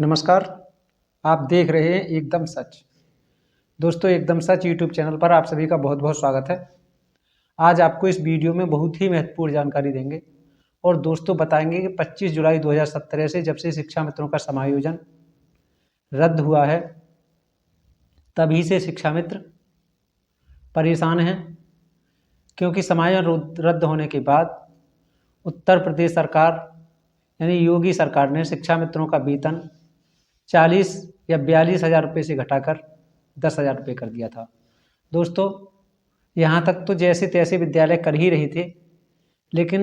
नमस्कार। आप देख रहे हैं एकदम सच। दोस्तों, एकदम सच यूट्यूब चैनल पर आप सभी का बहुत बहुत स्वागत है। आज आपको इस वीडियो में बहुत ही महत्वपूर्ण जानकारी देंगे और दोस्तों बताएंगे कि 25 जुलाई 2017 से जब से शिक्षा मित्रों का समायोजन रद्द हुआ है, तभी से शिक्षा मित्र परेशान हैं, क्योंकि समायोजन रद्द होने के बाद उत्तर प्रदेश सरकार यानी योगी सरकार ने शिक्षा मित्रों का वेतन 40 या 42 हज़ार रुपये से घटाकर 10 हज़ार रुपये कर दिया था। दोस्तों, यहाँ तक तो जैसे तैसे विद्यालय कर ही रहे थे, लेकिन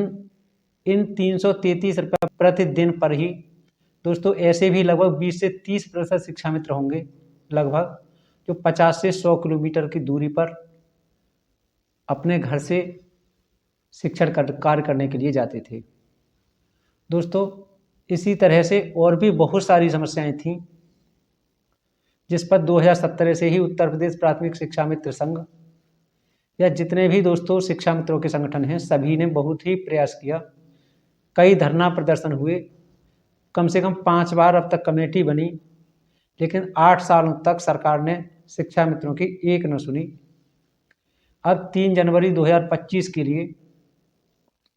इन 333 रुपये प्रतिदिन पर ही दोस्तों ऐसे भी लगभग 20 से 30% शिक्षा मित्र होंगे लगभग, जो 50 से 100 किलोमीटर की दूरी पर अपने घर से शिक्षण कार्य करने के लिए जाते थे। दोस्तों, इसी तरह से और भी बहुत सारी समस्याएं थीं, जिस पर 2017 से ही उत्तर प्रदेश प्राथमिक शिक्षा मित्र संघ या जितने भी दोस्तों शिक्षा मित्रों के संगठन हैं, सभी ने बहुत ही प्रयास किया। कई धरना प्रदर्शन हुए, कम से कम 5 बार अब तक कमेटी बनी, लेकिन 8 सालों तक सरकार ने शिक्षा मित्रों की एक न सुनी। अब 3 जनवरी 2025 के लिए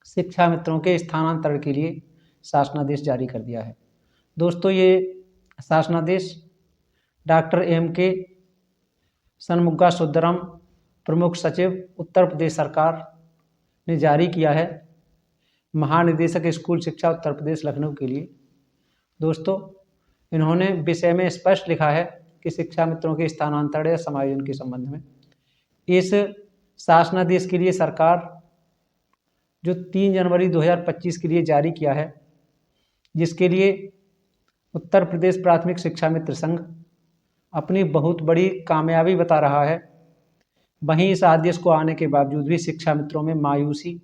शिक्षा मित्रों के स्थानांतरण के लिए शासनादेश जारी कर दिया है। दोस्तों, ये शासनादेश डॉक्टर M.K. षणमुगा सुंदरम, प्रमुख सचिव उत्तर प्रदेश सरकार ने जारी किया है, महानिदेशक स्कूल शिक्षा उत्तर प्रदेश लखनऊ के लिए। दोस्तों, इन्होंने विषय में स्पष्ट लिखा है कि शिक्षा मित्रों के स्थानांतरण या समायोजन के संबंध में इस शासनादेश के लिए सरकार जो 3 जनवरी 2025 के लिए जारी किया है, जिसके लिए उत्तर प्रदेश प्राथमिक शिक्षा मित्र संघ अपनी बहुत बड़ी कामयाबी बता रहा है, वहीं इस आदेश को आने के बावजूद भी शिक्षा मित्रों में मायूसी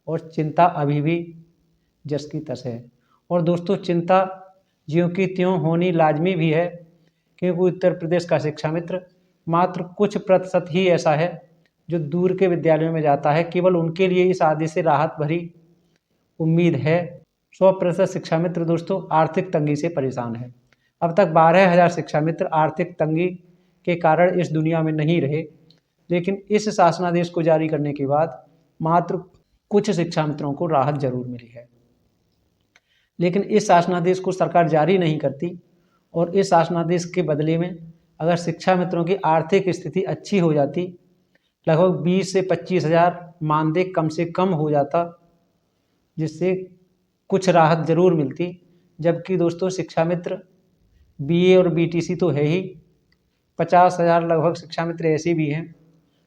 और चिंता अभी भी जस की तस है। और दोस्तों, चिंता ज्यों की त्यों होनी लाजमी भी है, क्योंकि उत्तर प्रदेश का शिक्षा मित्र मात्र कुछ प्रतिशत ही ऐसा है जो दूर के विद्यालयों में जाता है। केवल उनके लिए इस आदेश से राहत भरी उम्मीद है। 100% शिक्षा मित्र दोस्तों आर्थिक तंगी से परेशान है। अब तक 12,000 शिक्षा मित्र आर्थिक तंगी के कारण इस दुनिया में नहीं रहे, लेकिन इस शासनादेश को जारी करने के बाद मात्र कुछ शिक्षा मित्रों को राहत जरूर मिली है। लेकिन इस शासनादेश को सरकार जारी नहीं करती और इस शासनादेश के बदले में अगर शिक्षा मित्रों की आर्थिक स्थिति अच्छी हो जाती, लगभग 20 से 25 हज़ार मानदेय कम से कम हो जाता, जिससे कुछ राहत जरूर मिलती। जबकि दोस्तों शिक्षा मित्र BA और BTC तो है ही, 50,000 लगभग शिक्षा मित्र ऐसे भी हैं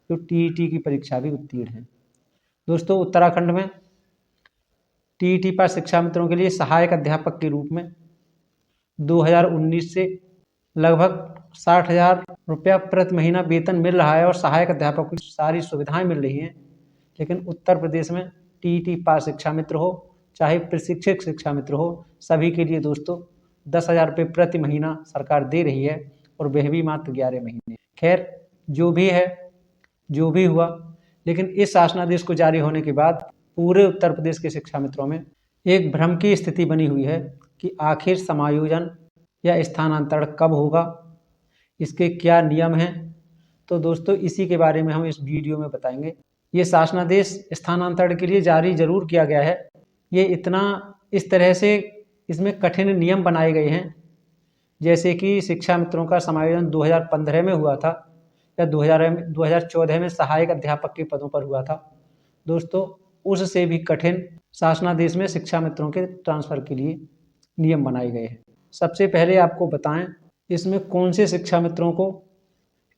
जो TET की परीक्षा भी उत्तीर्ण हैं। दोस्तों, उत्तराखंड में TET पास शिक्षा मित्रों के लिए सहायक अध्यापक के रूप में 2019 से लगभग 60,000 रुपया प्रति महीना वेतन मिल रहा है और सहायक अध्यापकों की सारी सुविधाएं मिल रही हैं। लेकिन उत्तर प्रदेश में TET पास शिक्षा मित्र हो चाहे प्रशिक्षक शिक्षा मित्र हो, सभी के लिए दोस्तों 10,000 रुपये प्रति महीना सरकार दे रही है, और वह भी मात्र 11 महीने। खैर, जो भी है जो भी हुआ, लेकिन इस शासनादेश को जारी होने के बाद पूरे उत्तर प्रदेश के शिक्षा मित्रों में एक भ्रम की स्थिति बनी हुई है कि आखिर समायोजन या स्थानांतरण कब होगा, इसके क्या नियम हैं। तो दोस्तों, इसी के बारे में हम इस वीडियो में बताएंगे। ये शासनादेश स्थानांतरण के लिए जारी जरूर किया गया है, ये इस तरह से इसमें कठिन नियम बनाए गए हैं, जैसे कि शिक्षा मित्रों का समायोजन 2015 में हुआ था या 2014 में सहायक अध्यापक के पदों पर हुआ था। दोस्तों, उससे भी कठिन शासनादेश में शिक्षा मित्रों के ट्रांसफर के लिए नियम बनाए गए हैं। सबसे पहले आपको बताएं इसमें कौन से शिक्षा मित्रों को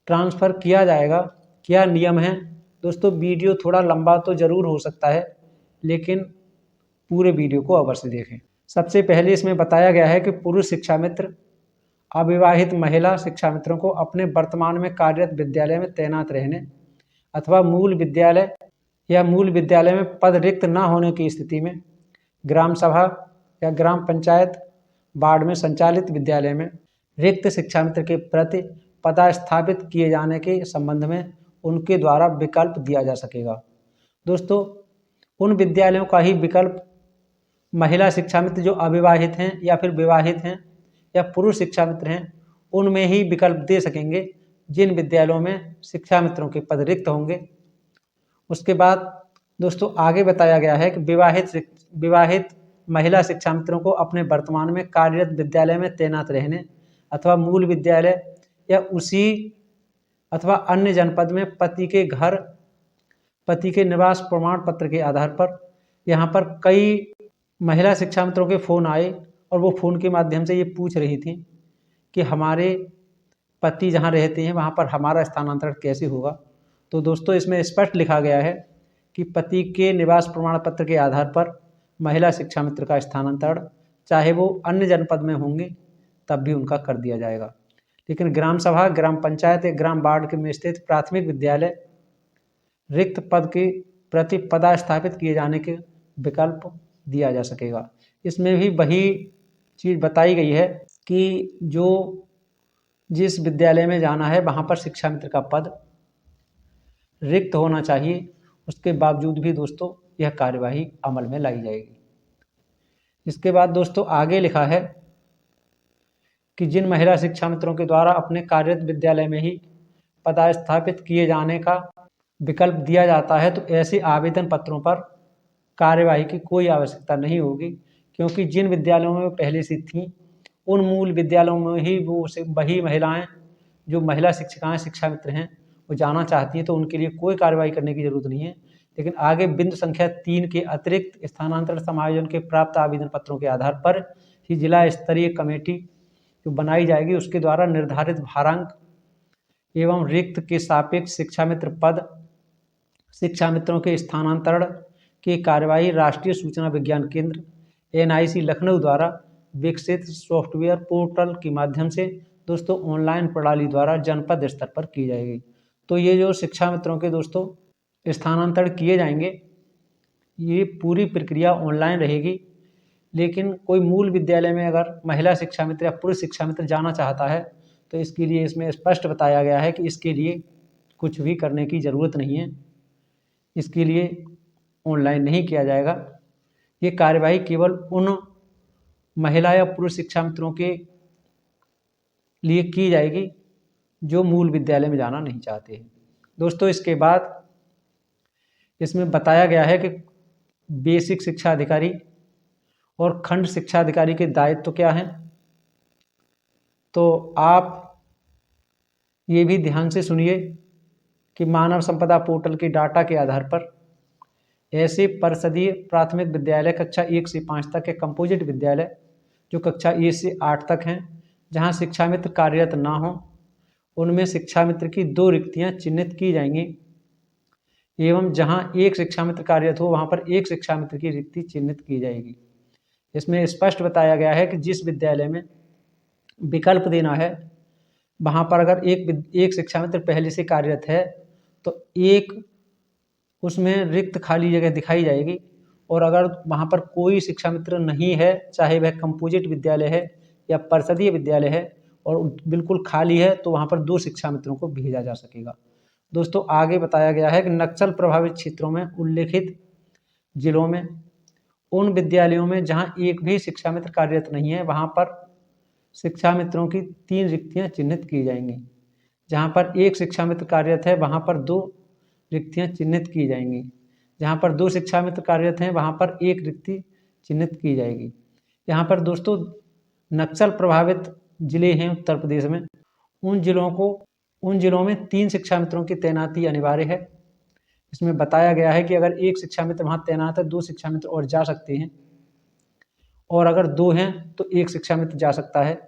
ट्रांसफ़र किया जाएगा, क्या नियम हैं। दोस्तों, वीडियो थोड़ा लंबा तो ज़रूर हो सकता है, लेकिन पूरे वीडियो को अवश्य देखें। सबसे पहले इसमें बताया गया है कि पुरुष शिक्षा मित्र अविवाहित महिला शिक्षा मित्रों को अपने वर्तमान में कार्यरत विद्यालय में तैनात रहने अथवा मूल विद्यालय में पद रिक्त न होने की स्थिति में ग्राम सभा या ग्राम पंचायत वार्ड में संचालित विद्यालय में रिक्त शिक्षा मित्र के प्रति पदस्थापित किए जाने के संबंध में उनके द्वारा विकल्प दिया जा सकेगा। दोस्तों, उन विद्यालयों का ही विकल्प महिला शिक्षा मित्र जो अविवाहित हैं या फिर विवाहित हैं या पुरुष शिक्षा मित्र हैं उनमें ही विकल्प दे सकेंगे जिन विद्यालयों में शिक्षा मित्रों के पद रिक्त होंगे। उसके बाद दोस्तों आगे बताया गया है कि विवाहित महिला शिक्षा मित्रों को अपने वर्तमान में कार्यरत विद्यालय में तैनात रहने अथवा मूल विद्यालय या उसी अथवा अन्य जनपद में पति के निवास प्रमाण पत्र के आधार पर, यहाँ पर कई महिला शिक्षा मित्रों के फ़ोन आए और वो फ़ोन के माध्यम से ये पूछ रही थी कि हमारे पति जहाँ रहते हैं वहाँ पर हमारा स्थानांतरण कैसे होगा। तो दोस्तों इसमें स्पष्ट लिखा गया है कि पति के निवास प्रमाण पत्र के आधार पर महिला शिक्षा मित्र का स्थानांतरण चाहे वो अन्य जनपद में होंगे तब भी उनका कर दिया जाएगा। लेकिन ग्राम सभा, ग्राम पंचायत या ग्राम वार्ड में स्थित प्राथमिक विद्यालय रिक्त पद के प्रति पदस्थापित किए जाने के विकल्प दिया जा सकेगा। इसमें भी वही चीज़ बताई गई है कि जिस विद्यालय में जाना है वहाँ पर शिक्षा मित्र का पद रिक्त होना चाहिए, उसके बावजूद भी दोस्तों यह कार्यवाही अमल में लाई जाएगी। इसके बाद दोस्तों आगे लिखा है कि जिन महिला शिक्षा मित्रों के द्वारा अपने कार्यरत विद्यालय में ही पदस्थापित किए जाने का विकल्प दिया जाता है तो ऐसे आवेदन पत्रों पर कार्यवाही की कोई आवश्यकता नहीं होगी, क्योंकि जिन विद्यालयों में पहले से थीं उन मूल विद्यालयों में ही वही महिलाएं जो महिला शिक्षिकाएं शिक्षा मित्र हैं वो जाना चाहती हैं, तो उनके लिए कोई कार्रवाई करने की जरूरत नहीं है। लेकिन आगे बिंदु संख्या 3 के अतिरिक्त स्थानांतरण समायोजन के प्राप्त आवेदन पत्रों के आधार पर ही जिला स्तरीय कमेटी जो बनाई जाएगी उसके द्वारा निर्धारित भारांक एवं रिक्त के सापेक्ष शिक्षा मित्र पद शिक्षा मित्रों के स्थानांतरण की कार्यवाही राष्ट्रीय सूचना विज्ञान केंद्र NIC लखनऊ द्वारा विकसित सॉफ्टवेयर पोर्टल के माध्यम से दोस्तों ऑनलाइन प्रणाली द्वारा जनपद स्तर पर की जाएगी। तो ये जो शिक्षा मित्रों के दोस्तों स्थानांतरण किए जाएंगे ये पूरी प्रक्रिया ऑनलाइन रहेगी। लेकिन कोई मूल विद्यालय में अगर महिला शिक्षा मित्र या पुरुष शिक्षा मित्र जाना चाहता है तो इसके लिए इसमें स्पष्ट बताया गया है कि इसके लिए कुछ भी करने की ज़रूरत नहीं है, इसके लिए ऑनलाइन नहीं किया जाएगा। ये कार्यवाही केवल उन महिला या पुरुष शिक्षा मित्रों के लिए की जाएगी जो मूल विद्यालय में जाना नहीं चाहते हैं। दोस्तों इसके बाद इसमें बताया गया है कि बेसिक शिक्षा अधिकारी और खंड शिक्षा अधिकारी के दायित्व क्या हैं। तो आप ये भी ध्यान से सुनिए कि मानव संपदा पोर्टल के डाटा के आधार पर ऐसे परिषदीय प्राथमिक विद्यालय कक्षा 1 से 5 तक के कंपोजिट विद्यालय जो कक्षा 1 से 8 तक हैं जहां शिक्षा मित्र कार्यरत ना हो उनमें शिक्षा मित्र की 2 रिक्तियां चिन्हित की जाएंगी एवं जहां एक शिक्षा मित्र कार्यरत हो वहां पर एक शिक्षा मित्र की रिक्ति चिन्हित की जाएगी। इसमें स्पष्ट बताया गया है कि जिस विद्यालय में विकल्प देना है वहां पर अगर एक शिक्षा मित्र पहले से कार्यरत है तो एक उसमें रिक्त खाली जगह दिखाई जाएगी, और अगर वहां पर कोई शिक्षा मित्र नहीं है चाहे वह कंपोजिट विद्यालय है या परिषदीय विद्यालय है और बिल्कुल खाली है तो वहां पर 2 शिक्षा मित्रों को भेजा जा सकेगा। दोस्तों आगे बताया गया है कि नक्सल प्रभावित क्षेत्रों में उल्लेखित जिलों में उन विद्यालयों में जहां एक भी शिक्षा मित्र कार्यरत नहीं है वहां पर शिक्षा मित्रों की 3 रिक्तियां चिन्हित की जाएंगी। जहां पर एक शिक्षा मित्र कार्यरत है वहां पर 2 रिक्तियां चिन्हित की जाएंगी। जहां पर 2 शिक्षा मित्र कार्यरत हैं वहां पर 1 रिक्ति चिन्हित की जाएगी। यहाँ पर दोस्तों नक्सल प्रभावित जिले हैं उत्तर प्रदेश में, उन जिलों में 3 शिक्षा मित्रों की तैनाती अनिवार्य है। इसमें बताया गया है कि अगर एक शिक्षा मित्र वहाँ तैनात है 2 शिक्षा मित्र और जा सकते हैं, और अगर 2 हैं तो 1 शिक्षा मित्र जा सकता है,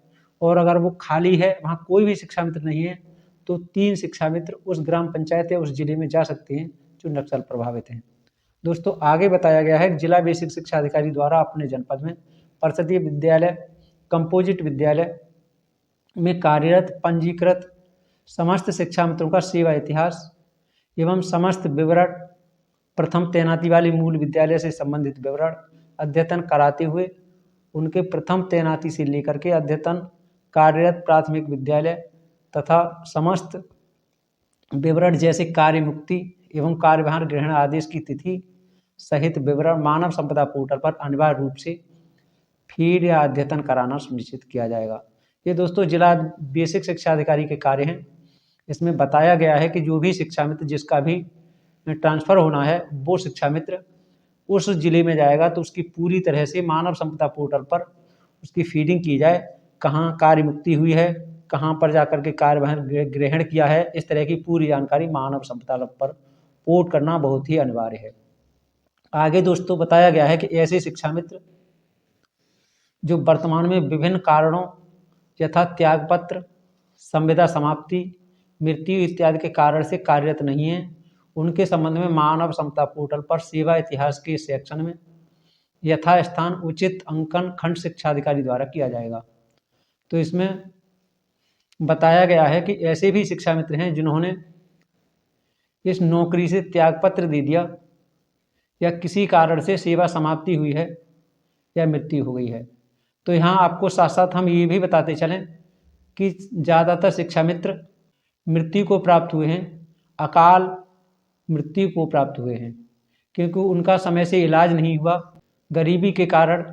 और अगर वो खाली है वहाँ कोई भी शिक्षा मित्र नहीं है तो 3 शिक्षा मित्र उस ग्राम पंचायत या उस जिले में जा सकते हैं जो नक्सल प्रभावित हैं। दोस्तों आगे बताया गया है कि जिला बेसिक शिक्षा अधिकारी द्वारा अपने जनपद में परिषदीय विद्यालय कंपोजिट विद्यालय में कार्यरत पंजीकृत समस्त शिक्षा मित्रों का सेवा इतिहास एवं समस्त विवरण प्रथम तैनाती वाले मूल विद्यालय से संबंधित विवरण अद्यतन कराते हुए उनके प्रथम तैनाती से लेकर के अद्यतन कार्यरत प्राथमिक विद्यालय तथा समस्त विवरण जैसे कार्य मुक्ति एवं कार्यभार ग्रहण आदेश की तिथि सहित विवरण मानव संपदा पोर्टल पर अनिवार्य रूप से फीड या अद्यतन कराना सुनिश्चित किया जाएगा। ये दोस्तों जिला बेसिक शिक्षा अधिकारी के कार्य हैं। इसमें बताया गया है कि जो भी शिक्षा मित्र जिसका भी ट्रांसफ़र होना है वो शिक्षा मित्र उस जिले में जाएगा तो उसकी पूरी तरह से मानव संपदा पोर्टल पर उसकी फीडिंग की जाए, कहाँ कार्य मुक्ति हुई है, कहाँ पर जाकर के कार्यभार ग्रहण किया है, इस तरह की पूरी जानकारी मानव संपदा पर पोर्ट करना बहुत ही अनिवार्य है। आगे दोस्तों बताया गया है कि ऐसे शिक्षा मित्र जो वर्तमान में विभिन्न कारणों यथा त्यागपत्र, संविदा समाप्ति, मृत्यु इत्यादि के कारण से कार्यरत नहीं है, उनके संबंध में मानव संपदा पोर्टल पर सेवा इतिहास के सेक्शन में यथास्थान उचित अंकन खंड शिक्षा अधिकारी द्वारा किया जाएगा। तो इसमें बताया गया है कि ऐसे भी शिक्षा मित्र हैं जिन्होंने इस नौकरी से त्यागपत्र दे दिया या किसी कारण से सेवा समाप्ति हुई है या मृत्यु हो गई है। तो यहाँ आपको साथ साथ हम ये भी बताते चलें कि ज़्यादातर शिक्षा मित्र मृत्यु को प्राप्त हुए हैं, अकाल मृत्यु को प्राप्त हुए हैं, क्योंकि उनका समय से इलाज नहीं हुआ, गरीबी के कारण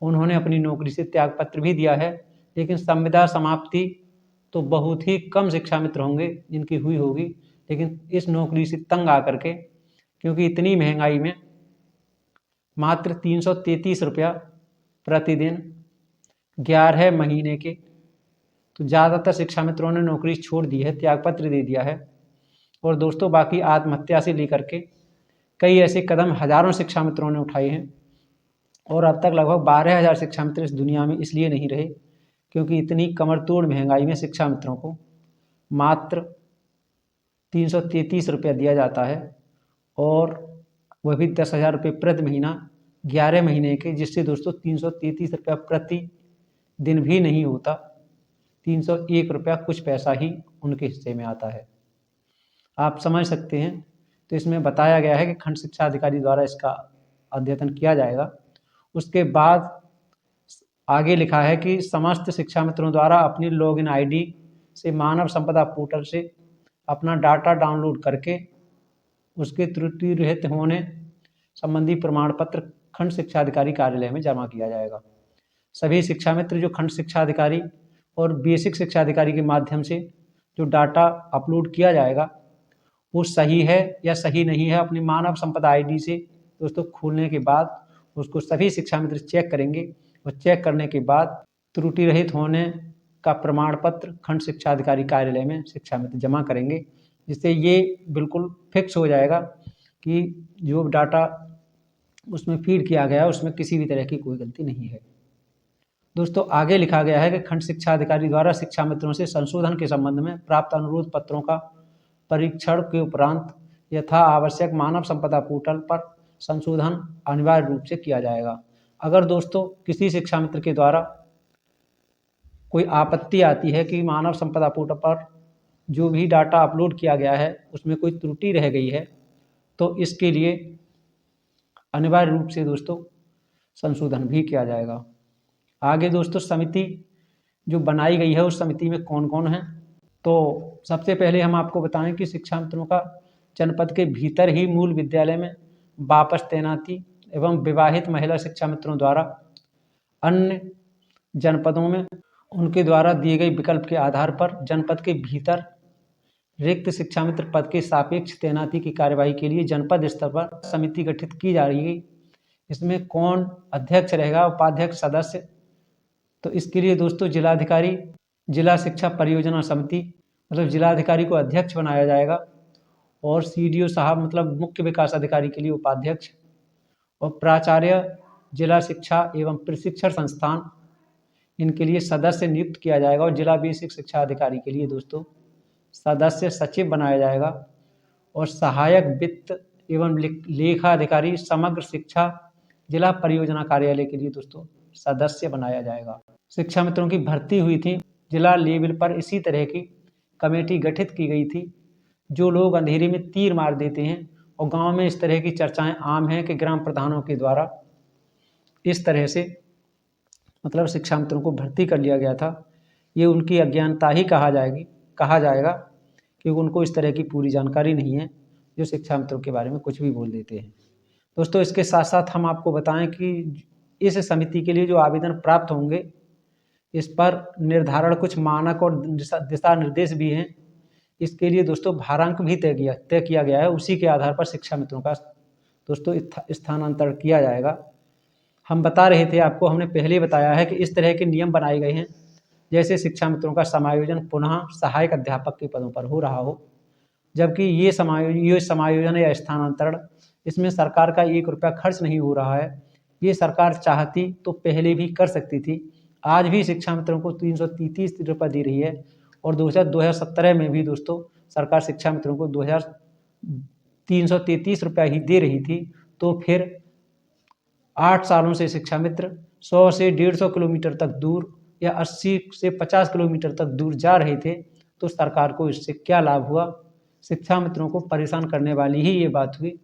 उन्होंने अपनी नौकरी से त्यागपत्र भी दिया है। लेकिन संविदा समाप्ति तो बहुत ही कम शिक्षा मित्र होंगे जिनकी हुई होगी, लेकिन इस नौकरी से तंग आकर के, क्योंकि इतनी महंगाई में मात्र 333 रुपया प्रतिदिन 11 महीने के, तो ज़्यादातर शिक्षा मित्रों ने नौकरी छोड़ दी है, त्यागपत्र दे दिया है। और दोस्तों बाकी आत्महत्या से लेकर के कई ऐसे कदम हजारों शिक्षा मित्रों ने उठाए हैं और अब तक लगभग 12,000 शिक्षा मित्र इस दुनिया में इसलिए नहीं रहे क्योंकि इतनी कमरतोड़ महंगाई में शिक्षा मित्रों को मात्र 333 रुपया दिया जाता है और वह भी 10,000 रुपये प्रति महीना 11 महीने के, जिससे दोस्तों 333 रुपया प्रति दिन भी नहीं होता, 301 रुपया कुछ पैसा ही उनके हिस्से में आता है। आप समझ सकते हैं। तो इसमें बताया गया है कि खंड शिक्षा अधिकारी द्वारा इसका अद्यतन किया जाएगा। उसके बाद आगे लिखा है कि समस्त शिक्षा मित्रों द्वारा अपनी लॉगिन आईडी से मानव संपदा पोर्टल से अपना डाटा डाउनलोड करके उसके त्रुटि रहित होने संबंधी प्रमाण पत्र खंड शिक्षा अधिकारी कार्यालय में जमा किया जाएगा। सभी शिक्षा मित्र जो खंड शिक्षा अधिकारी और बेसिक शिक्षा अधिकारी के माध्यम से जो डाटा अपलोड किया जाएगा वो सही है या सही नहीं है, अपनी मानव संपदा आईडी से दोस्तों खोलने के बाद उसको सभी शिक्षा मित्र चेक करेंगे और चेक करने के बाद त्रुटि रहित होने का प्रमाण पत्र खंड शिक्षा अधिकारी कार्यालय में शिक्षा मित्र जमा करेंगे, जिससे ये बिल्कुल फिक्स हो जाएगा कि जो डाटा उसमें फीड किया गया उसमें किसी भी तरह की कोई गलती नहीं है। दोस्तों आगे लिखा गया है कि खंड शिक्षा अधिकारी द्वारा शिक्षा मित्रों से संशोधन के संबंध में प्राप्त अनुरोध पत्रों का परीक्षण के उपरांत यथा आवश्यक मानव संपदा पोर्टल पर संशोधन अनिवार्य रूप से किया जाएगा। अगर दोस्तों किसी शिक्षा मित्र के द्वारा कोई आपत्ति आती है कि मानव संपदा पोर्टल पर जो भी डाटा अपलोड किया गया है उसमें कोई त्रुटि रह गई है, तो इसके लिए अनिवार्य रूप से दोस्तों संशोधन भी किया जाएगा। आगे दोस्तों समिति जो बनाई गई है उस समिति में कौन कौन है, तो सबसे पहले हम आपको बताएं कि शिक्षा मित्रों का जनपद के भीतर ही मूल विद्यालय में वापस तैनाती एवं विवाहित महिला शिक्षा मित्रों द्वारा अन्य जनपदों में उनके द्वारा दिए गए विकल्प के आधार पर जनपद के भीतर रिक्त शिक्षा मित्र पद के सापेक्ष तैनाती की कार्यवाही के लिए जनपद स्तर पर समिति गठित की जा रही है। इसमें कौन अध्यक्ष रहेगा, उपाध्यक्ष, सदस्य, तो इसके लिए दोस्तों जिलाधिकारी जिला शिक्षा परियोजना समिति मतलब जिलाधिकारी को अध्यक्ष बनाया जाएगा और सीडीओ साहब मतलब मुख्य विकास अधिकारी के लिए उपाध्यक्ष और प्राचार्य जिला शिक्षा एवं प्रशिक्षण संस्थान इनके लिए सदस्य नियुक्त किया जाएगा और जिला बेसिक शिक्षा अधिकारी के लिए दोस्तों सदस्य सचिव बनाया जाएगा और सहायक वित्त एवं लेखा अधिकारी समग्र शिक्षा जिला परियोजना कार्यालय के लिए दोस्तों सदस्य बनाया जाएगा। शिक्षा मित्रों की भर्ती हुई थी, जिला लेवल पर इसी तरह की कमेटी गठित की गई थी। जो लोग अंधेरे में तीर मार देते हैं और गांव में इस तरह की चर्चाएं आम हैं कि ग्राम प्रधानों के द्वारा इस तरह से मतलब शिक्षा मित्रों को भर्ती कर लिया गया था, ये उनकी अज्ञानता ही कहा जाएगा क्योंकि उनको इस तरह की पूरी जानकारी नहीं है, जो शिक्षा मित्रों के बारे में कुछ भी बोल देते हैं। दोस्तों इसके साथ साथ हम आपको बताएं कि इस समिति के लिए जो आवेदन प्राप्त होंगे इस पर निर्धारण कुछ मानक और दिशा निर्देश भी हैं। इसके लिए दोस्तों भारांक भी तय किया गया है। उसी के आधार पर शिक्षा मित्रों का दोस्तों स्थानांतरण किया जाएगा। हम बता रहे थे आपको, हमने पहले बताया है कि इस तरह के नियम बनाए गए हैं जैसे शिक्षा मित्रों का समायोजन पुनः सहायक अध्यापक के पदों पर हो रहा हो, जबकि ये समायोजन या स्थानांतरण इसमें सरकार का 1 रुपया खर्च नहीं हो रहा है। ये सरकार चाहती तो पहले भी कर सकती थी। आज भी शिक्षा मित्रों को 333 रुपये दे रही है और 2017 में भी दोस्तों सरकार शिक्षा मित्रों को 333 रुपया ही दे रही थी। तो फिर 8 सालों से शिक्षा मित्र 100 से 150 किलोमीटर तक दूर या 80 से 50 किलोमीटर तक दूर जा रहे थे, तो सरकार को इससे क्या लाभ हुआ? शिक्षा मित्रों को परेशान करने वाली ही ये बात हुई।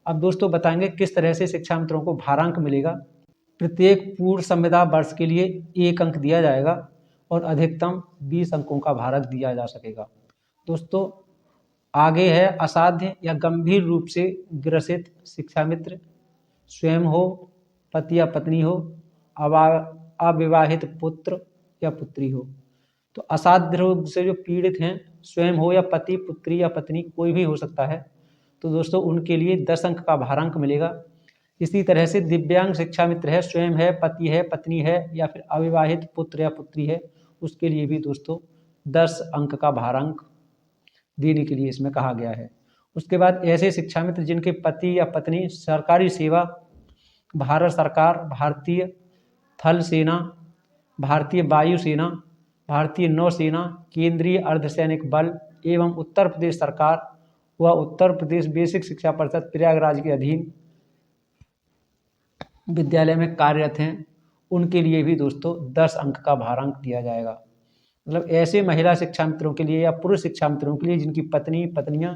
अब दोस्तों बताएंगे किस तरह से शिक्षा मित्रों को भारांक मिलेगा। प्रत्येक पूर्ण संविदा वर्ष के लिए 1 अंक दिया जाएगा और अधिकतम 20 अंकों का भारांक दिया जा सकेगा। दोस्तों आगे है असाध्य या गंभीर रूप से ग्रसित शिक्षा मित्र, स्वयं हो, पति या पत्नी हो, अविवाहित पुत्र या पुत्री हो। तो असाध्य रोग से जो पीड़ित हैं, स्वयं हो या पति, पुत्री या पत्नी, कोई भी हो सकता है, तो दोस्तों उनके लिए 10 अंक का भारांक मिलेगा। इसी तरह से दिव्यांग शिक्षा मित्र है, स्वयं है, पति है, पत्नी है या फिर अविवाहित पुत्र या पुत्री है, उसके लिए भी दोस्तों 10 अंक का भारांक देने के लिए इसमें कहा गया है। उसके बाद ऐसे शिक्षा मित्र जिनके पति या पत्नी सरकारी सेवा, भारत सरकार, भारतीय थल सेना, भारतीय वायुसेना, भारतीय नौसेना, केंद्रीय अर्धसैनिक बल एवं उत्तर प्रदेश सरकार व उत्तर प्रदेश बेसिक शिक्षा परिषद प्रयागराज के अधीन विद्यालय में कार्यरत हैं, उनके लिए भी दोस्तों 10 अंक का भारांक दिया जाएगा। मतलब ऐसे महिला शिक्षा मित्रों के लिए या पुरुष शिक्षा मित्रों के लिए जिनकी पत्नियां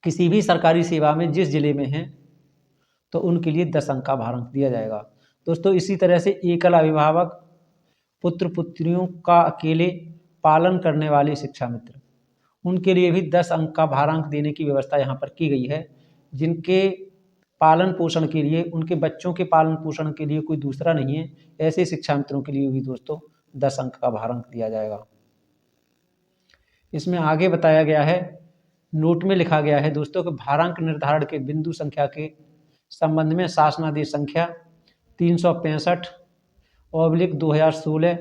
किसी भी सरकारी सेवा में जिस जिले में हैं, तो उनके लिए 10 अंक का भारांक दिया जाएगा। दोस्तों इसी तरह से एकल अभिभावक, पुत्र पुत्रियों का अकेले पालन करने वाले शिक्षा मित्र, उनके लिए भी 10 अंक का भारांक देने की व्यवस्था यहाँ पर की गई है। जिनके पालन पोषण के लिए, उनके बच्चों के पालन पोषण के लिए कोई दूसरा नहीं है, ऐसे शिक्षा मित्रों के लिए भी दोस्तों 10 अंक का भारांक दिया जाएगा। इसमें आगे बताया गया है, नोट में लिखा गया है दोस्तों कि भारांक निर्धारण के बिंदु संख्या के संबंध में शासनादेश संख्या 365/2016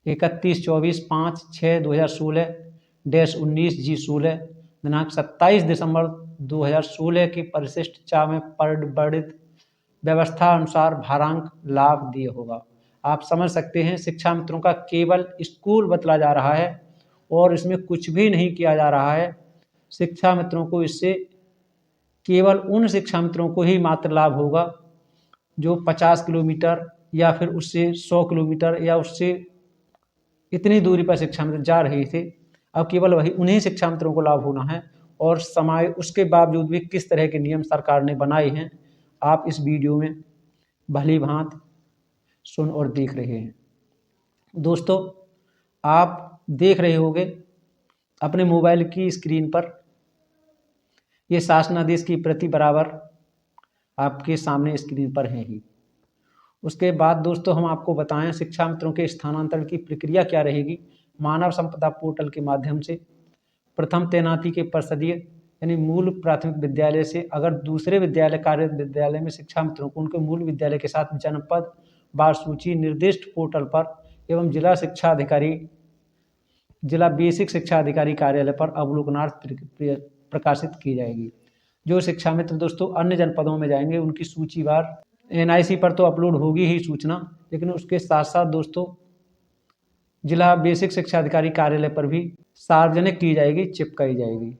31/24/5/6/2016-19G16 दिनांक 27 दिसंबर 2016 की परिशिष्ट चा में परिवर्तित व्यवस्था अनुसार भारांक लाभ दिए होगा। आप समझ सकते हैं, शिक्षा मित्रों का केवल स्कूल बदला जा रहा है और इसमें कुछ भी नहीं किया जा रहा है। शिक्षा मित्रों को इससे केवल उन शिक्षा मित्रों को ही मात्र लाभ होगा जो 50 किलोमीटर या फिर उससे 100 किलोमीटर या उससे इतनी दूरी पर शिक्षा मित्र जा रहे थे। अब केवल वही उन्हीं शिक्षा मित्रों को लाभ होना है और समय उसके बावजूद भी किस तरह के नियम सरकार ने बनाए हैं, आप इस वीडियो में भली भांति सुन और देख रहे हैं। दोस्तों आप देख रहे होंगे अपने मोबाइल की स्क्रीन पर ये शासनादेश की प्रति बराबर आपके सामने स्क्रीन पर है ही। उसके बाद दोस्तों हम आपको बताएं शिक्षा मित्रों के स्थानांतरण की प्रक्रिया क्या रहेगी। मानव संपदा पोर्टल के माध्यम से प्रथम तैनाती के परिषदीय यानी मूल प्राथमिक विद्यालय से अगर दूसरे विद्यालय कार्यरत विद्यालय में शिक्षा मित्रों को उनके मूल विद्यालय के साथ जनपद वार सूची निर्दिष्ट पोर्टल पर एवं जिला बेसिक शिक्षा अधिकारी कार्यालय पर अवलोकनार्थ प्रकाशित की जाएगी। जो शिक्षा मित्र दोस्तों अन्य जनपदों में जाएंगे उनकी सूचीवार NIC पर तो अपलोड होगी ही सूचना, लेकिन उसके साथ साथ दोस्तों जिला बेसिक शिक्षा अधिकारी कार्यालय पर भी सार्वजनिक की जाएगी, चिपकाई जाएगी,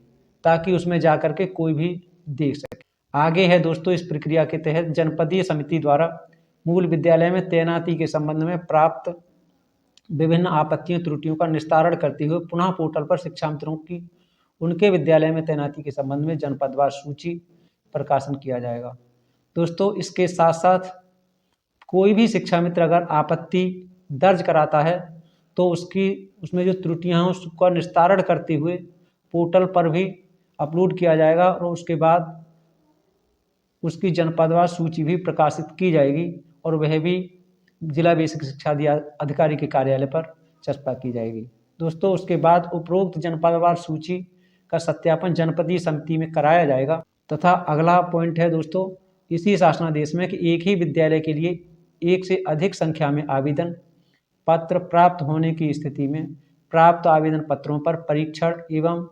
ताकि उसमें जाकर के कोई भी देख सके। आगे है दोस्तों इस प्रक्रिया के तहत जनपदीय समिति द्वारा मूल विद्यालय में तैनाती के संबंध में प्राप्त विभिन्न आपत्तियों त्रुटियों का निस्तारण करते हुए पुनः पोर्टल पर शिक्षा मित्रों की उनके विद्यालय में तैनाती के संबंध में जनपदवार सूची प्रकाशन किया जाएगा। दोस्तों इसके साथ साथ कोई भी शिक्षा मित्र अगर आपत्ति दर्ज कराता है तो उसमें जो त्रुटियां हैं उसका निस्तारण करते हुए पोर्टल पर भी अपलोड किया जाएगा और उसके बाद उसकी जनपदवार सूची भी प्रकाशित की जाएगी और वह भी जिला बेसिक शिक्षा अधिकारी के कार्यालय पर चस्पा की जाएगी। दोस्तों उसके बाद उपरोक्त जनपदवार सूची का सत्यापन जनपदीय समिति में कराया जाएगा तथा अगला पॉइंट है दोस्तों, इसी शासनादेश में कि एक ही विद्यालय के लिए एक से अधिक संख्या में आवेदन पत्र प्राप्त होने की स्थिति में प्राप्त आवेदन पत्रों पर परीक्षण एवं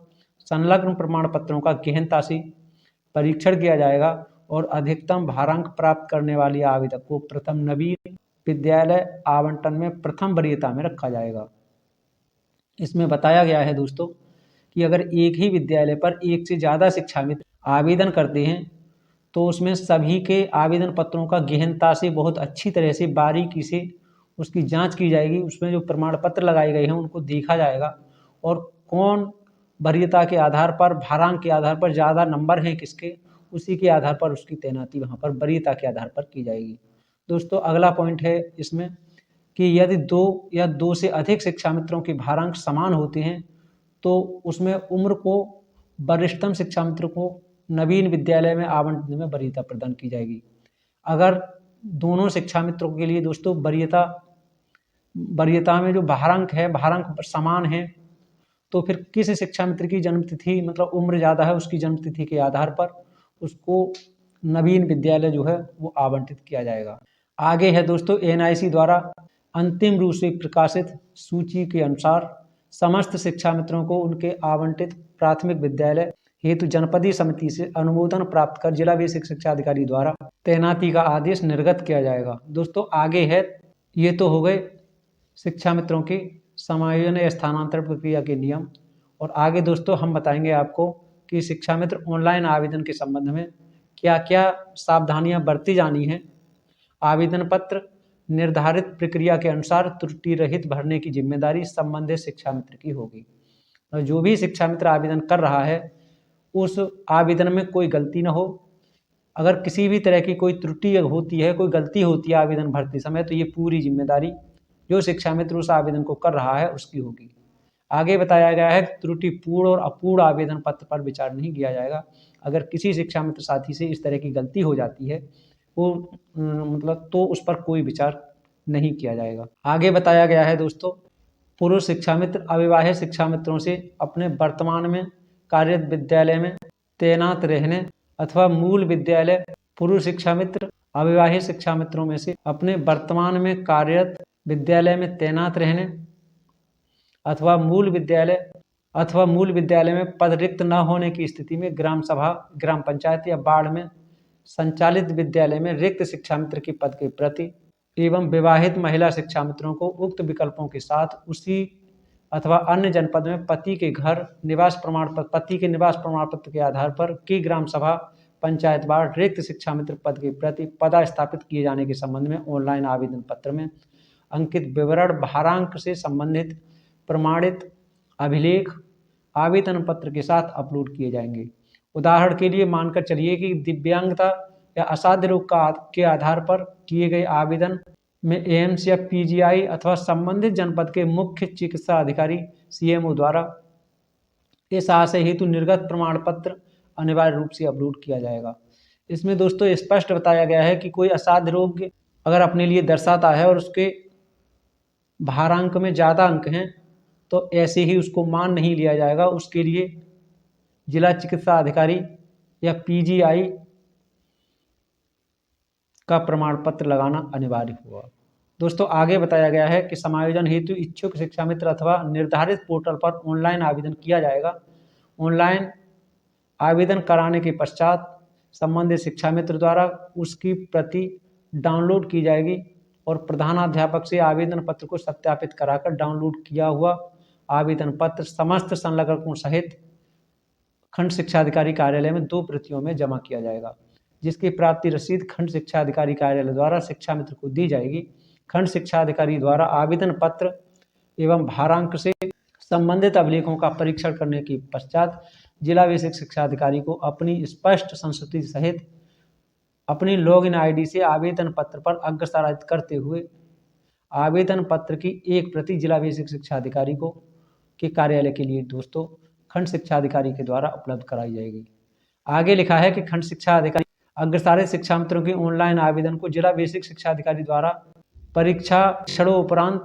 संलग्न प्रमाण पत्रों का गहनता से परीक्षण किया जाएगा और अधिकतम भारांक प्राप्त करने वाले आवेदक को प्रथम नवीन विद्यालय आवंटन में प्रथम वरीयता में रखा जाएगा। इसमें बताया गया है दोस्तों कि अगर एक ही विद्यालय पर एक से ज़्यादा शिक्षा मित्र आवेदन करते हैं तो उसमें सभी के आवेदन पत्रों का गहनता से बहुत अच्छी तरह से बारीकी से उसकी जांच की जाएगी। उसमें जो प्रमाण पत्र लगाए गए हैं उनको देखा जाएगा और कौन वरीयता के आधार पर, भारांक के आधार पर ज़्यादा नंबर हैं किसके, उसी के आधार पर उसकी तैनाती वहाँ पर वरीयता के आधार पर की जाएगी। दोस्तों अगला पॉइंट है इसमें कि यदि दो या दो से अधिक शिक्षा मित्रों के भारांक समान होते हैं तो उसमें उम्र को वरिष्ठतम शिक्षा मित्र को नवीन विद्यालय में आवंटन में वरीयता प्रदान की जाएगी। अगर दोनों शिक्षा मित्रों के लिए दोस्तों वरीयता में जो भारांक है, भारांक समान है, तो फिर किस शिक्षा मित्र की जन्म तिथि मतलब उम्र ज़्यादा है उसकी जन्म तिथि के आधार पर उसको नवीन विद्यालय जो है वो आवंटित किया जाएगा। आगे है दोस्तों एनआईसी द्वारा अंतिम रूप से प्रकाशित सूची के अनुसार समस्त शिक्षा मित्रों को उनके आवंटित प्राथमिक विद्यालय हेतु जनपदीय समिति से अनुमोदन प्राप्त कर जिला बेसिक शिक्षा अधिकारी द्वारा तैनाती का आदेश निर्गत किया जाएगा। दोस्तों आगे है, ये तो हो गए शिक्षा मित्रों की समायोजन या स्थानांतरण प्रक्रिया के नियम, और आगे दोस्तों हम बताएंगे आपको कि शिक्षा मित्र ऑनलाइन आवेदन के संबंध में क्या क्या सावधानियां बरती जानी है। आवेदन पत्र निर्धारित प्रक्रिया के अनुसार त्रुटि रहित भरने की जिम्मेदारी संबंधित शिक्षा मित्र की होगी। और जो भी शिक्षा मित्र आवेदन कर रहा है उस आवेदन में कोई गलती न हो। अगर किसी भी तरह की कोई त्रुटि होती है, कोई गलती होती है आवेदन भरते समय, तो ये पूरी जिम्मेदारी जो शिक्षा मित्र उस आवेदन को कर रहा है उसकी होगी। आगे बताया गया है त्रुटिपूर्ण और अपूर्ण आवेदन पत्र पर विचार नहीं किया जाएगा। अगर किसी शिक्षा मित्र साथी से इस तरह की गलती हो जाती है वो मतलब तो उस पर कोई विचार नहीं किया जाएगा। आगे बताया गया है दोस्तों पुरुष शिक्षा मित्र अविवाहित शिक्षा मित्रों से अपने वर्तमान में कार्यरत विद्यालय में तैनात रहने अथवा मूल विद्यालय पुरुष शिक्षा मित्र अविवाहित शिक्षा मित्रों में से अपने वर्तमान में कार्यरत विद्यालय में तैनात रहने अथवा मूल विद्यालय में पद रिक्त न होने की स्थिति में ग्राम सभा, ग्राम पंचायत या वार्ड में संचालित विद्यालय में रिक्त शिक्षा मित्र के पद के प्रति एवं विवाहित महिला शिक्षा मित्रों को उक्त विकल्पों के साथ उसी अथवा अन्य जनपद में पति के निवास प्रमाण पत्र के आधार पर की ग्राम सभा, पंचायत वार्ड रिक्त शिक्षा मित्र पद के प्रति पदस्थापित किए जाने के संबंध में ऑनलाइन आवेदन पत्र में अंकित विवरण भारांक से संबंधित प्रमाणित अभिलेख आवेदन पत्र के साथ अपलोड किए जाएंगे। उदाहरण के लिए मानकर चलिए कि दिव्यांगता या असाध्य रोग के आधार पर किए गए आवेदन में एम्स या पीजीआई अथवा संबंधित जनपद के मुख्य चिकित्सा अधिकारी सीएमओ द्वारा इस आशय हेतु निर्गत प्रमाण पत्र अनिवार्य रूप से अपलोड किया जाएगा। इसमें दोस्तों स्पष्ट बताया गया है कि कोई असाध्य रोग अगर अपने लिए दर्शाता है और उसके भारांक में ज़्यादा अंक हैं तो ऐसे ही उसको मान नहीं लिया जाएगा। उसके लिए जिला चिकित्सा अधिकारी या पीजीआई का प्रमाण पत्र लगाना अनिवार्य होगा। दोस्तों आगे बताया गया है कि समायोजन हेतु इच्छुक शिक्षा मित्र अथवा निर्धारित पोर्टल पर ऑनलाइन आवेदन किया जाएगा। ऑनलाइन आवेदन कराने के पश्चात संबंधित शिक्षा मित्र द्वारा उसकी प्रति डाउनलोड की जाएगी और प्रधानाध्यापक से आवेदन पत्र को सत्यापित कराकर डाउनलोड किया हुआ आवेदन पत्र समस्त संलग्नकों सहित खंड शिक्षा अधिकारी कार्यालय में 2 प्रतियों में जमा किया जाएगा, जिसकी प्राप्ति रसीद खंड शिक्षा अधिकारी कार्यालय द्वारा शिक्षा मित्र को दी जाएगी। खंड शिक्षा अधिकारी द्वारा आवेदन पत्र एवं भारांक से संबंधित अभिलेखों का परीक्षण करने के पश्चात जिला बेसिक शिक्षा अधिकारी को अपनी स्पष्ट संस्तुति सहित अपनी लॉगिन आईडी से आवेदन पत्र पर अग्रसारित करते हुए आवेदन पत्र की एक प्रति जिला बेसिक शिक्षा अधिकारी को के कार्यालय के लिए दोस्तों खंड शिक्षा अधिकारी के द्वारा उपलब्ध कराई जाएगी। आगे लिखा है कि खंड शिक्षा अधिकारी अग्रसारित शिक्षा मित्रों के ऑनलाइन आवेदन को जिला बेसिक शिक्षा अधिकारी द्वारा परीक्षा क्षणों उपरांत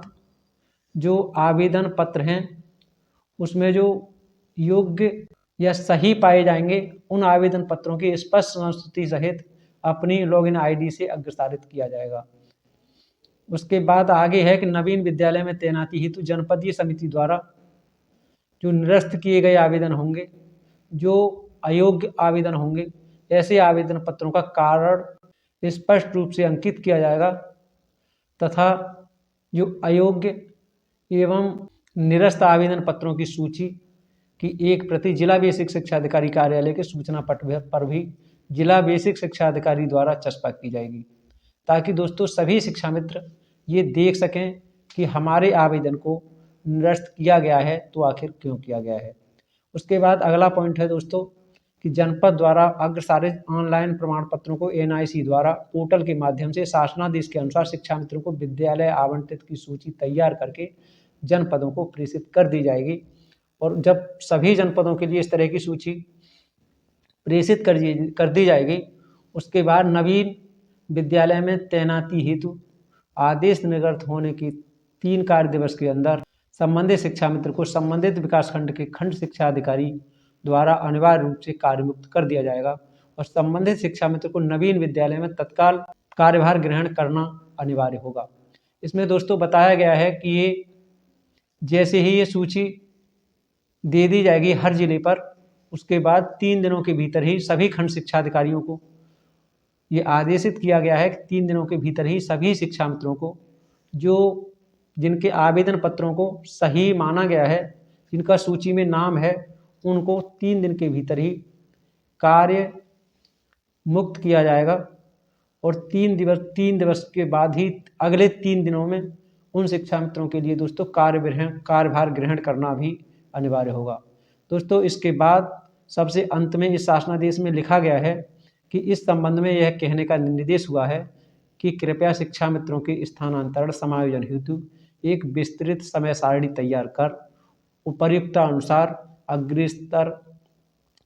जो आवेदन पत्र हैं उसमें जो योग्य या सही पाए जाएंगे उन आवेदन पत्रों की स्पष्ट संस्तुति सहित अपनी लॉगिन आईडी से अग्रसारित किया जाएगा। उसके बाद आगे है कि नवीन विद्यालय में तैनाती हेतु जनपदीय समिति द्वारा जो निरस्त किए गए आवेदन होंगे, जो अयोग्य आवेदन होंगे, ऐसे आवेदन पत्रों का कारण स्पष्ट रूप से अंकित किया जाएगा तथा जो अयोग्य एवं निरस्त आवेदन पत्रों की सूची की एक प्रति जिला बेसिक शिक्षा अधिकारी कार्यालय के सूचना पट पर भी जिला बेसिक शिक्षा अधिकारी द्वारा चस्पा की जाएगी, ताकि दोस्तों सभी शिक्षा मित्र ये देख सकें कि हमारे आवेदन को निरस्त किया गया है तो आखिर क्यों किया गया है। उसके बाद अगला पॉइंट है दोस्तों कि जनपद द्वारा अग्रसारित ऑनलाइन प्रमाण पत्रों को NIC द्वारा पोर्टल के माध्यम से शासनादेश के अनुसार शिक्षा मित्रों को विद्यालय आवंटित की सूची तैयार करके जनपदों को प्रेषित कर दी जाएगी। और जब सभी जनपदों के लिए इस तरह की सूची प्रेषित कर दी जाएगी, उसके बाद नवीन विद्यालय में तैनाती हेतु आदेश निर्गत होने की 3 कार्य दिवस के अंदर संबंधित शिक्षा मित्र को संबंधित विकासखंड के खंड शिक्षा अधिकारी द्वारा अनिवार्य रूप से कार्यमुक्त कर दिया जाएगा और संबंधित शिक्षा मित्र को नवीन विद्यालय में तत्काल कार्यभार ग्रहण करना अनिवार्य होगा। इसमें दोस्तों बताया गया है कि ये जैसे ही ये सूची दे दी जाएगी हर जिले पर, उसके बाद 3 दिनों के भीतर ही सभी खंड शिक्षा अधिकारियों को ये आदेशित किया गया है कि 3 दिनों के भीतर ही सभी शिक्षा मित्रों को जिनके आवेदन पत्रों को सही माना गया है, जिनका सूची में नाम है, उनको 3 दिन के भीतर ही कार्य मुक्त किया जाएगा और 3 दिवस के बाद ही अगले 3 दिनों में उन शिक्षा मित्रों के लिए दोस्तों कार्यभार ग्रहण करना भी अनिवार्य होगा। दोस्तों इसके बाद सबसे अंत में इस शासनादेश में लिखा गया है कि इस संबंध में यह कहने का निर्देश हुआ है कि कृपया शिक्षा मित्रों के स्थानांतरण समायोजन हेतु एक विस्तृत समय सारणी तैयार कर उपर्युक्त अनुसार अग्रस्तर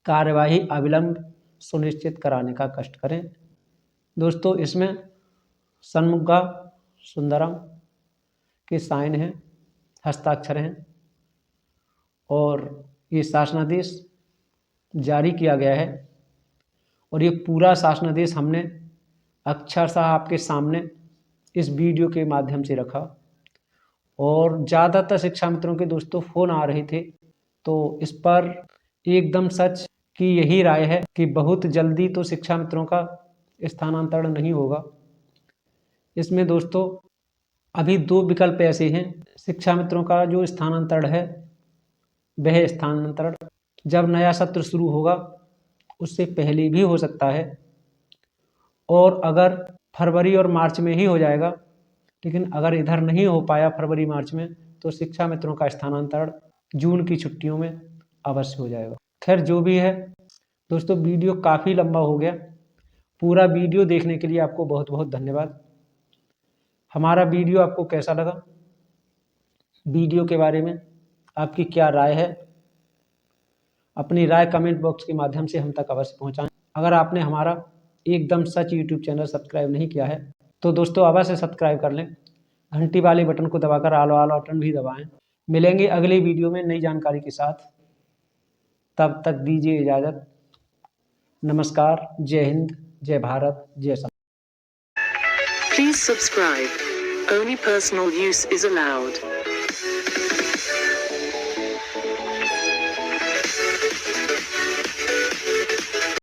कार्यवाही अविलंब सुनिश्चित कराने का कष्ट करें। दोस्तों इसमें षणमुगा सुंदरम के साइन हैं, हस्ताक्षर हैं और ये शासनादेश जारी किया गया है और ये पूरा शासनादेश हमने अक्षरशः आपके सामने इस वीडियो के माध्यम से रखा और ज़्यादातर शिक्षा मित्रों के दोस्तों फ़ोन आ रहे थे, तो इस पर एकदम सच की यही राय है कि बहुत जल्दी तो शिक्षा मित्रों का स्थानांतरण नहीं होगा। इसमें दोस्तों अभी 2 विकल्प ऐसे हैं, शिक्षा मित्रों का जो स्थानांतरण है वह स्थानांतरण जब नया सत्र शुरू होगा उससे पहले भी हो सकता है और अगर फरवरी और मार्च में ही हो जाएगा, लेकिन अगर इधर नहीं हो पाया फरवरी मार्च में तो शिक्षा मित्रों का स्थानांतरण जून की छुट्टियों में अवश्य हो जाएगा। खैर जो भी है दोस्तों, वीडियो काफ़ी लंबा हो गया। पूरा वीडियो देखने के लिए आपको बहुत बहुत धन्यवाद। हमारा वीडियो आपको कैसा लगा, वीडियो के बारे में आपकी क्या राय है, अपनी राय कमेंट बॉक्स के माध्यम से हम तक अवश्य पहुंचाएं। अगर आपने हमारा एकदम सच यूट्यूब चैनल सब्सक्राइब नहीं किया है तो दोस्तों अवश्य सब्सक्राइब कर लें, घंटी वाले बटन को दबाकर ऑल बटन भी दबाएं। मिलेंगे अगले वीडियो में नई जानकारी के साथ, तब तक दीजिए इजाज़त। नमस्कार, जय हिंद, जय भारत, जय संविधान। Please subscribe. Only personal use is allowed.